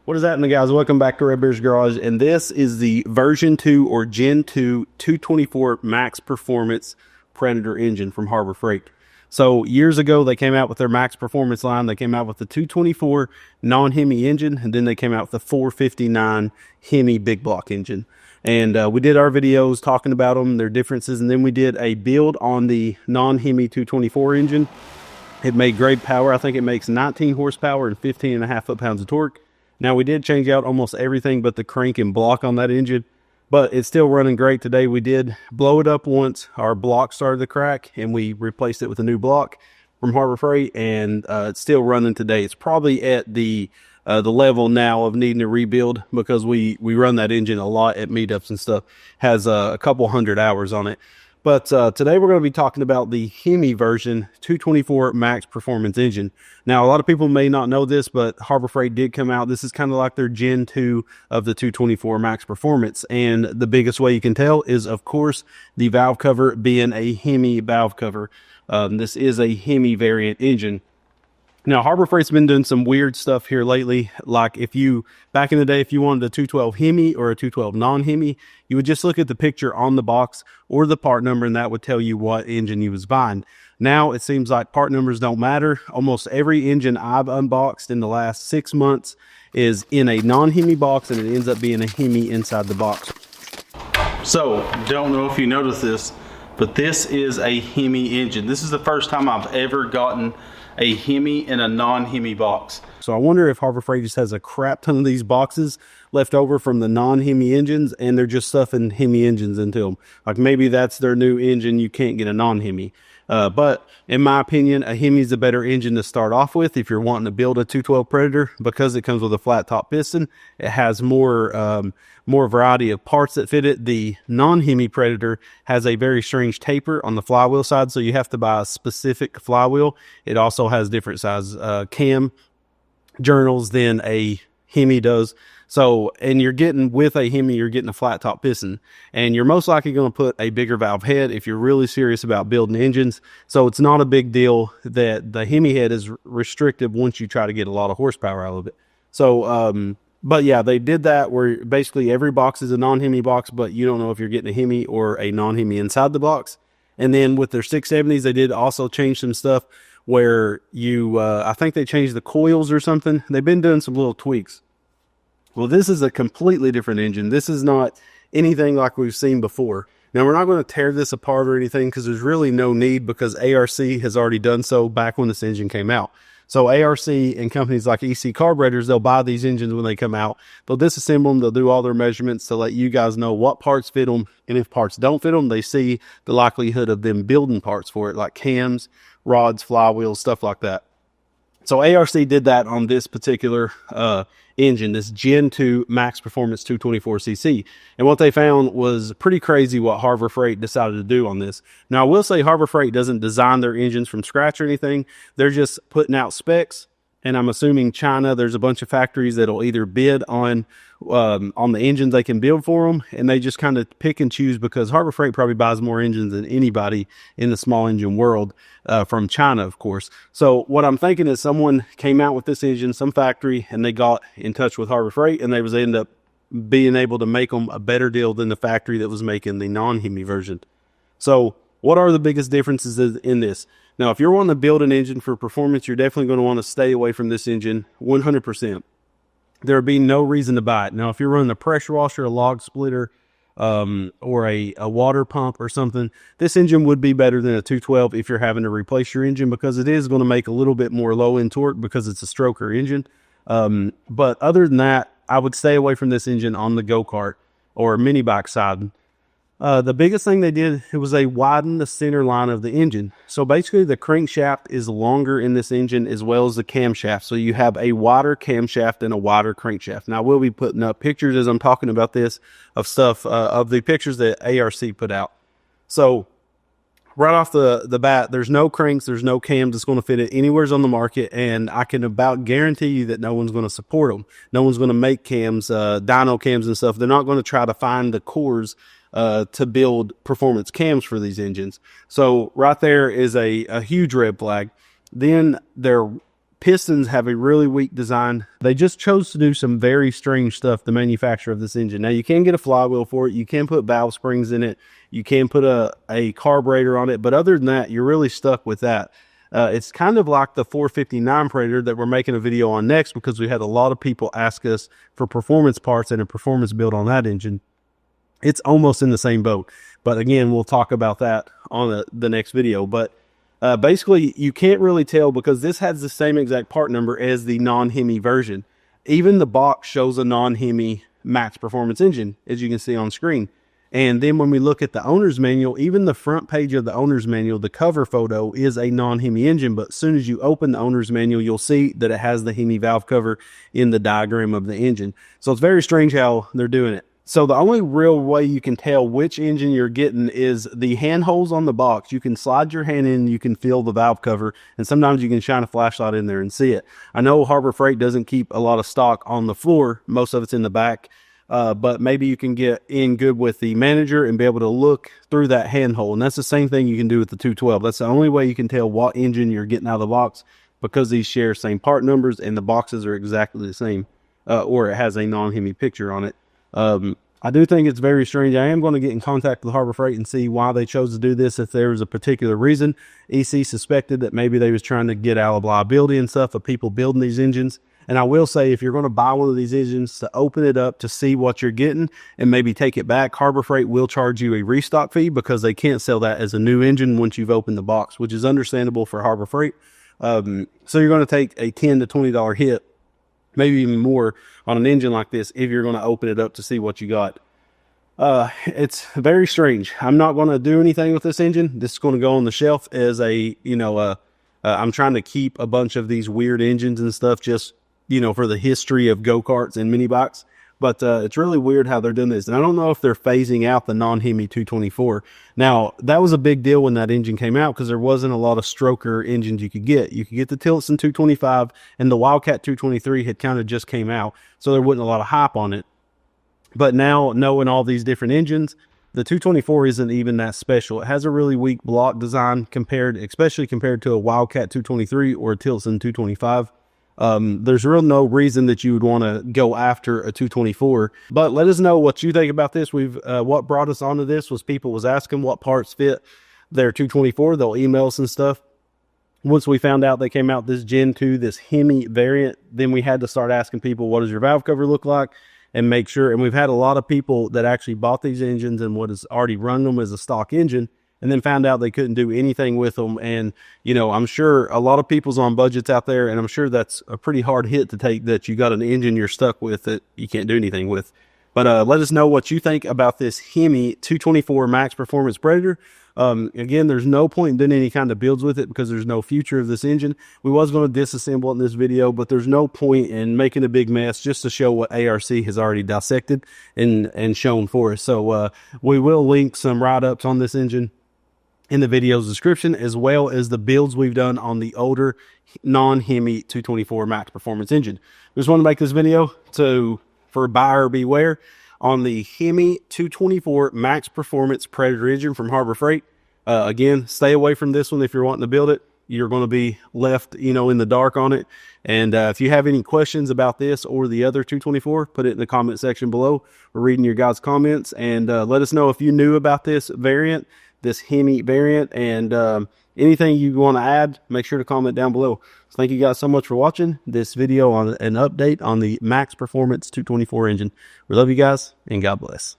What is happening, guys? Welcome back to Red Bear's Garage, and this is the version 2 or Gen 2 224 Max Performance Predator engine from Harbor Freight. So years ago, they came out with their Max Performance line. They came out with the 224 non-Hemi engine, and then they came out with the 459 Hemi big block engine. And we did our videos talking about them, their differences, and then we did a build on the non-Hemi 224 engine. It made great power. I think it makes 19 horsepower and 15.5 foot-pounds of torque. Now, we did change out almost everything but the crank and block on that engine, but it's still running great today. We did blow it up once. Our block started to crack, and we replaced it with a new block from Harbor Freight, and it's still running today. It's probably at the level now of needing to rebuild because we run that engine a lot at meetups and stuff. Has a couple hundred hours on it. But today we're going to be talking about the Hemi version 224 Max Performance engine. Now, a lot of people may not know this, but Harbor Freight did come out. This is kind of like their Gen 2 of the 224 Max Performance. And the biggest way you can tell is, of course, the valve cover being a Hemi valve cover. This is a Hemi variant engine. Now, Harbor Freight's been doing some weird stuff here lately. Like back in the day, if you wanted a 212 Hemi or a 212 non-Hemi, you would just look at the picture on the box or the part number, and that would tell you what engine you was buying. Now, it seems like part numbers don't matter. Almost every engine I've unboxed in the last 6 months is in a non-Hemi box, and it ends up being a Hemi inside the box. So, don't know if you noticed this, but this is a Hemi engine. This is the first time I've ever gotten a Hemi in a non-Hemi box. So I wonder if Harbor Freight just has a crap ton of these boxes left over from the non-Hemi engines, and they're just stuffing Hemi engines into them. Like maybe that's their new engine. You can't get a non-Hemi. But in my opinion, a Hemi is a better engine to start off with if you're wanting to build a 212 Predator, because it comes with a flat top piston. It has more variety of parts that fit it. The non-Hemi Predator has a very strange taper on the flywheel side, so you have to buy a specific flywheel. It also has different size cam journals than a Hemi does. So, and you're getting, with a Hemi, you're getting a flat top piston, and you're most likely going to put a bigger valve head if you're really serious about building engines. So it's not a big deal that the Hemi head is restrictive once you try to get a lot of horsepower out of it. So, but yeah, they did that where basically every box is a non-Hemi box, but you don't know if you're getting a Hemi or a non-Hemi inside the box. And then with their 670s, they did also change some stuff where I think they changed the coils or something. They've been doing some little tweaks. Well, this is a completely different engine. This is not anything like we've seen before. Now, we're not going to tear this apart or anything because there's really no need, because ARC has already done so back when this engine came out. So ARC and companies like EC Carburetors, they'll buy these engines when they come out. They'll disassemble them. They'll do all their measurements to let you guys know what parts fit them. And if parts don't fit them, they see the likelihood of them building parts for it, like cams, rods, flywheels, stuff like that. So ARC did that on this particular engine, this Gen 2 Max Performance 224cc. And what they found was pretty crazy what Harbor Freight decided to do on this. Now, I will say Harbor Freight doesn't design their engines from scratch or anything. They're just putting out specs. And I'm assuming China, there's a bunch of factories that'll either bid on the engines they can build for them, and they just kind of pick and choose, because Harbor Freight probably buys more engines than anybody in the small engine world, from China, of course. So what I'm thinking is someone came out with this engine, some factory, and they got in touch with Harbor Freight, and they end up being able to make them a better deal than the factory that was making the non-Hemi version. So what are the biggest differences in this? Now, if you're wanting to build an engine for performance, you're definitely going to want to stay away from this engine 100%. There would be no reason to buy it. Now, if you're running a pressure washer, a log splitter, or a water pump or something, this engine would be better than a 212 if you're having to replace your engine, because it is going to make a little bit more low-end torque because it's a stroker engine. But other than that, I would stay away from this engine on the go-kart or mini bike side. The biggest thing they did, it was they widened the center line of the engine. So basically the crankshaft is longer in this engine, as well as the camshaft. So you have a wider camshaft and a wider crankshaft. Now, we'll be putting up pictures as I'm talking about this of stuff, of the pictures that ARC put out. So right off the bat, there's no cranks, there's no cams that's going to fit it anywhere on the market, and I can about guarantee you that no one's going to support them. No one's going to make cams, dyno cams and stuff. They're not going to try to find the cores to build performance cams for these engines. So right there is a huge red flag. Then their pistons have a really weak design. They just chose to do some very strange stuff, the manufacturer of this engine. Now, you can get a flywheel for it. You can put valve springs in it. You can put a carburetor on it. But other than that, you're really stuck with that. It's kind of like the 459 Predator that we're making a video on next, because we had a lot of people ask us for performance parts and a performance build on that engine. It's almost in the same boat. But again, we'll talk about that on the next video. But basically, you can't really tell because this has the same exact part number as the non-Hemi version. Even the box shows a non-Hemi max performance engine, as you can see on screen. And then when we look at the owner's manual, even the front page of the owner's manual, the cover photo is a non-Hemi engine. But as soon as you open the owner's manual, you'll see that it has the Hemi valve cover in the diagram of the engine. So it's very strange how they're doing it. So the only real way you can tell which engine you're getting is the hand holes on the box. You can slide your hand in, you can feel the valve cover, and sometimes you can shine a flashlight in there and see it. I know Harbor Freight doesn't keep a lot of stock on the floor. Most of it's in the back. But maybe you can get in good with the manager and be able to look through that handhold. And that's the same thing you can do with the 212. That's the only way you can tell what engine you're getting out of the box, because these share same part numbers and the boxes are exactly the same, or it has a non-Hemi picture on it. I do think it's very strange. I am going to get in contact with Harbor Freight and see why they chose to do this, if there was a particular reason. EC suspected that maybe they was trying to get out of liability and stuff of people building these engines. And I will say, if you're going to buy one of these engines, to open it up to see what you're getting and maybe take it back, Harbor Freight will charge you a restock fee, because they can't sell that as a new engine once you've opened the box, which is understandable for Harbor Freight. So you're going to take a $10 to $20 hit, maybe even more, on an engine like this if you're going to open it up to see what you got. It's very strange. I'm not going to do anything with this engine. This is going to go on the shelf as a, I'm trying to keep a bunch of these weird engines and stuff, just, for the history of go-karts and mini bikes. But it's really weird how they're doing this. And I don't know if they're phasing out the non-Hemi 224. Now, that was a big deal when that engine came out, because there wasn't a lot of stroker engines you could get. You could get the Tillotson 225, and the Wildcat 223 had kind of just came out, so there wasn't a lot of hype on it. But now, knowing all these different engines, the 224 isn't even that special. It has a really weak block design especially compared to a Wildcat 223 or a Tillotson 225. There's really no reason that you would want to go after a 224. But let us know what you think about this. What brought us onto this was people was asking what parts fit their 224. They'll email us and stuff. Once we found out they came out this Gen 2, this Hemi variant, then we had to start asking people, what does your valve cover look like? And make sure. And we've had a lot of people that actually bought these engines and what has already run them as a stock engine, and then found out they couldn't do anything with them. And, I'm sure a lot of people's on budgets out there, and I'm sure that's a pretty hard hit to take, that you got an engine you're stuck with that you can't do anything with. But let us know what you think about this Hemi 224 Max Performance Predator. Again, there's no point in doing any kind of builds with it because there's no future of this engine. We was going to disassemble it in this video, but there's no point in making a big mess just to show what ARC has already dissected and shown for us. So we will link some write-ups on this engine in the video's description, as well as the builds we've done on the older non-Hemi 224 Max Performance engine. We just want to make this video for buyer beware on the Hemi 224 Max Performance Predator engine from Harbor Freight. Again, stay away from this one if you're wanting to build it. You're going to be left, in the dark on it. And if you have any questions about this or the other 224, put it in the comment section below. We're reading your guys' comments, and let us know if you knew about this variant, this Hemi variant, and anything you want to add. Make sure to comment down below. So thank you guys so much for watching this video on an update on the Max Performance 224 engine. We love you guys, and God bless.